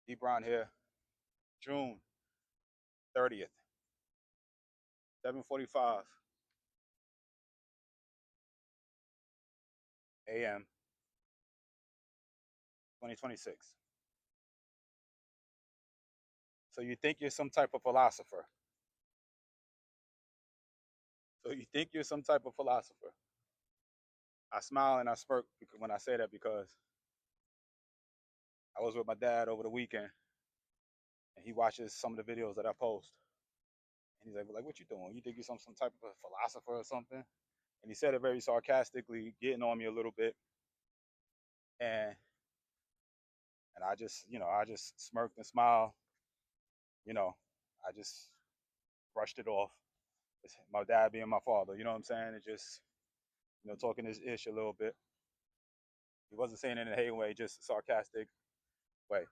D Brown here, June 30th, 7:45 a.m., 2026. So you think you're some type of philosopher. So you think you're some type of philosopher. I smile and I smirk when I say that because I was with my dad over the weekend and he watches some of the videos that I post. And he's like, what you doing? You think you're some type of a philosopher or something? And he said it very sarcastically, getting on me a little bit. And I just smirked and smiled. You know, I just brushed it off. It's my dad being my father, you know what I'm saying? It just, talking his ish a little bit. He wasn't saying it in a hate way, just sarcastic way.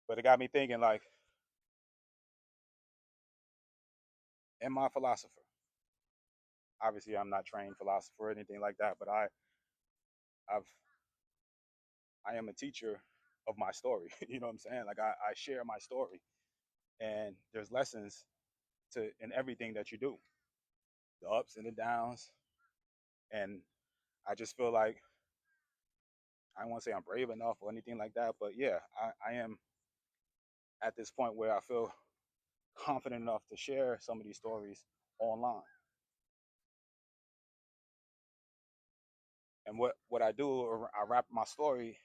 But it got me thinking, like, am I a philosopher? Obviously, I'm not trained philosopher or anything like that, but I've, I am a teacher of my story. You know what I'm saying? Like, I share my story, and there's lessons to in everything that you do, the ups and the downs, and I just feel like I don't want to say I'm brave enough or anything like that, but yeah, I am at this point where I feel confident enough to share some of these stories online. And what I do, I wrap my story,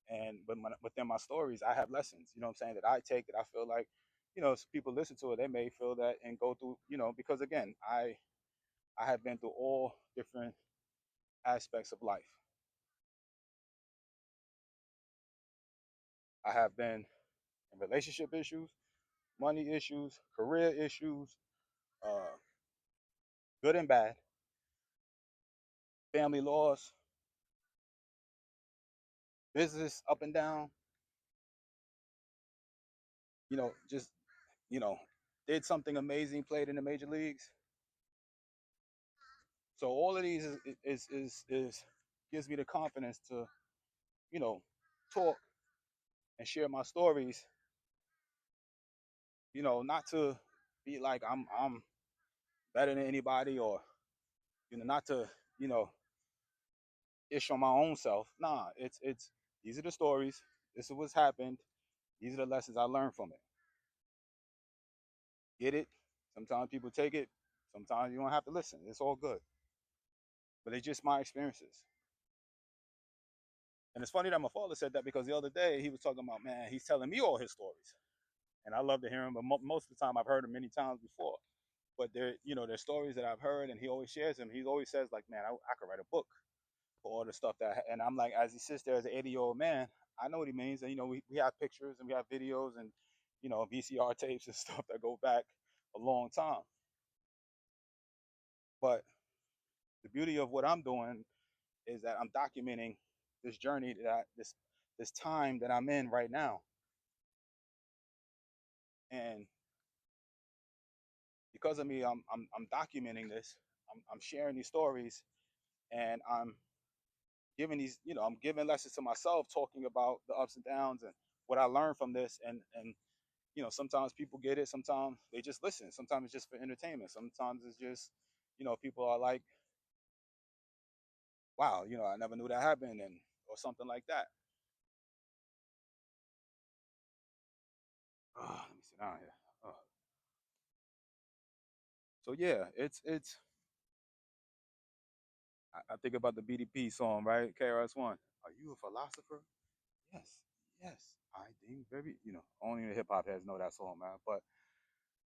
and within my stories, I have lessons. You know what I'm saying, that I take, that I feel like, if people listen to it, they may feel that and go through. Because again, I have been through all different aspects of life. I have been in relationship issues, money issues, career issues, uh, good and bad, family loss, business up and down. Just you know, did something amazing, played in the major leagues. So all of these is gives me the confidence to, you know, talk and share my stories. Not to be like I'm better than anybody, or not to you know ish on my own self. Nah, it's these are the stories. This is what's happened. These are the lessons I learned from it. Get it? Sometimes people take it. Sometimes you don't have to listen. It's all good. But it's just my experiences. And it's funny that my father said that because the other day he was talking about, man, he's telling me all his stories. And I love to hear him, but most of the time I've heard him many times before. But there's stories that I've heard, and he always shares them. He always says, like, man, I could write a book for all the stuff and I'm like, as he sits there as an 80-year-old man, I know what he means. And, we have pictures and we have videos and, VCR tapes and stuff that go back a long time. But the beauty of what I'm doing is that I'm documenting this journey this time that I'm in right now. And because of me, I'm documenting this. I'm sharing these stories, and I'm giving lessons to myself, talking about the ups and downs and what I learned from this. And sometimes people get it, sometimes they just listen. Sometimes it's just for entertainment. Sometimes it's just, people are like, wow, I never knew that happened, and or something like that. Let me sit down here. Oh. So yeah, it's. I think about the BDP song, right? KRS-One. Are you a philosopher? Yes, yes. I think very, only the hip hop heads know that song, man. But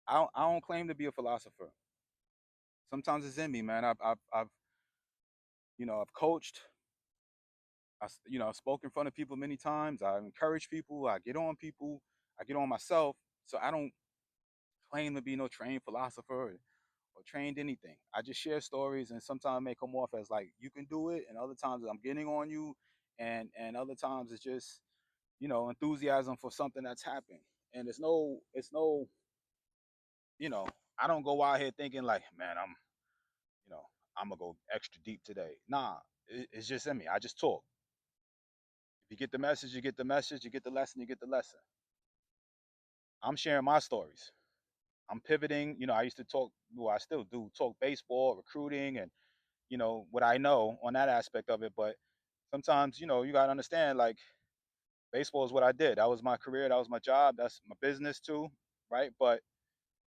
I don't claim to be a philosopher. Sometimes it's in me, man. I've coached. I've spoken in front of people many times. I've encouraged people. I get on people. I get on myself. So I don't claim to be no trained philosopher or trained anything. I just share stories, and sometimes they come off as like you can do it, and other times I'm getting on you, and other times it's just enthusiasm for something that's happened. And it's no, you know, I don't go out here thinking like, man, you know, I'm gonna go extra deep today. Nah, it's just in me. I just talk. If you get the message, you get the message. You get the lesson, you get the lesson. I'm sharing my stories. I'm pivoting. I used to talk. Well, I still do talk baseball, recruiting, and what I know on that aspect of it. But sometimes you gotta understand, like, baseball is what I did. That was my career. That was my job. That's my business too, right? But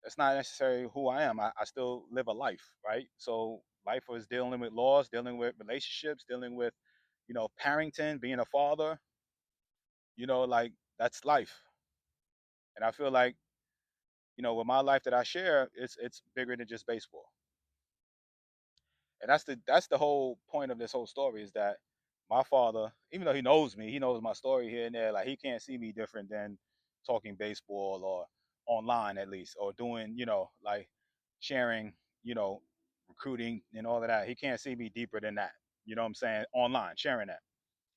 that's not necessarily who I am. I still live a life, right? So life was dealing with laws, dealing with relationships, dealing with parenting, being a father. Like, that's life. And I feel like with my life that I share, it's bigger than just baseball. And that's the whole point of this whole story, is that my father, even though he knows me, he knows my story here and there. Like, he can't see me different than talking baseball or online, at least, or doing like sharing, you know recruiting and all of that. He can't see me deeper than that. You know what I'm saying? Online, sharing that.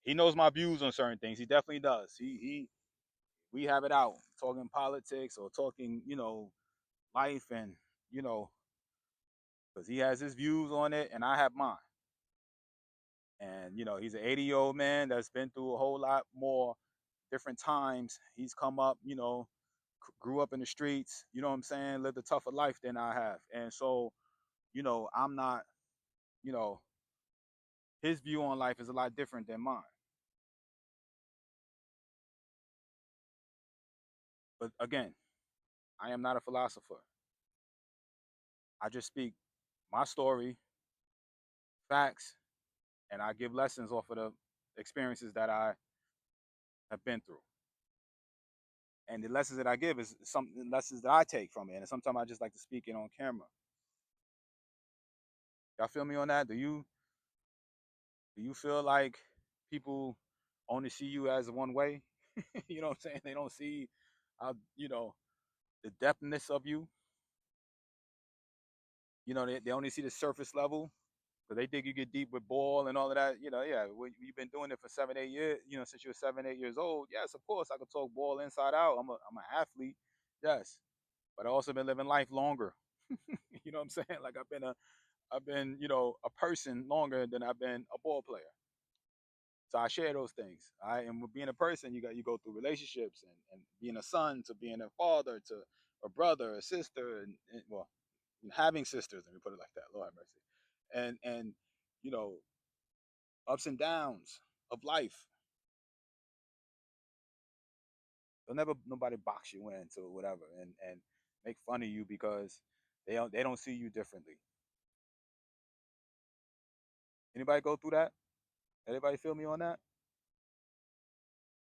He knows my views on certain things. He definitely does. He we have it out talking politics or talking life, and you know because he has his views on it and I have mine. And he's an 80-year-old man that's been through a whole lot more different times. He's come up, grew up in the streets, you know what I'm saying, lived a tougher life than I have. And so I'm not, you know his view on life is a lot different than mine. But again, I am not a philosopher. I just speak my story, facts, and I give lessons off of the experiences that I have been through. And the lessons that I give is some lessons that I take from it. And sometimes I just like to speak it on camera. Y'all feel me on that? Do you feel like people only see you as one way? You know what I'm saying? They don't see how, the depthness of you. They only see the surface level, because they think you get deep with ball and all of that. Yeah, you've been doing it for 7, 8 years. Since you're 7, 8 years old. Yes, of course, I could talk ball inside out. I'm an athlete. Yes, but I also been living life longer. You know what I'm saying? Like, I've been a person longer than I've been a ball player. So I share those things. And with being a person, you go through relationships, and being a son to being a father to a brother, a sister, and well, having sisters. Let me put it like that. Lord have mercy. And you know ups and downs of life. They'll never nobody box you into whatever, and make fun of you because they don't see you differently. Anybody go through that? Anybody feel me on that?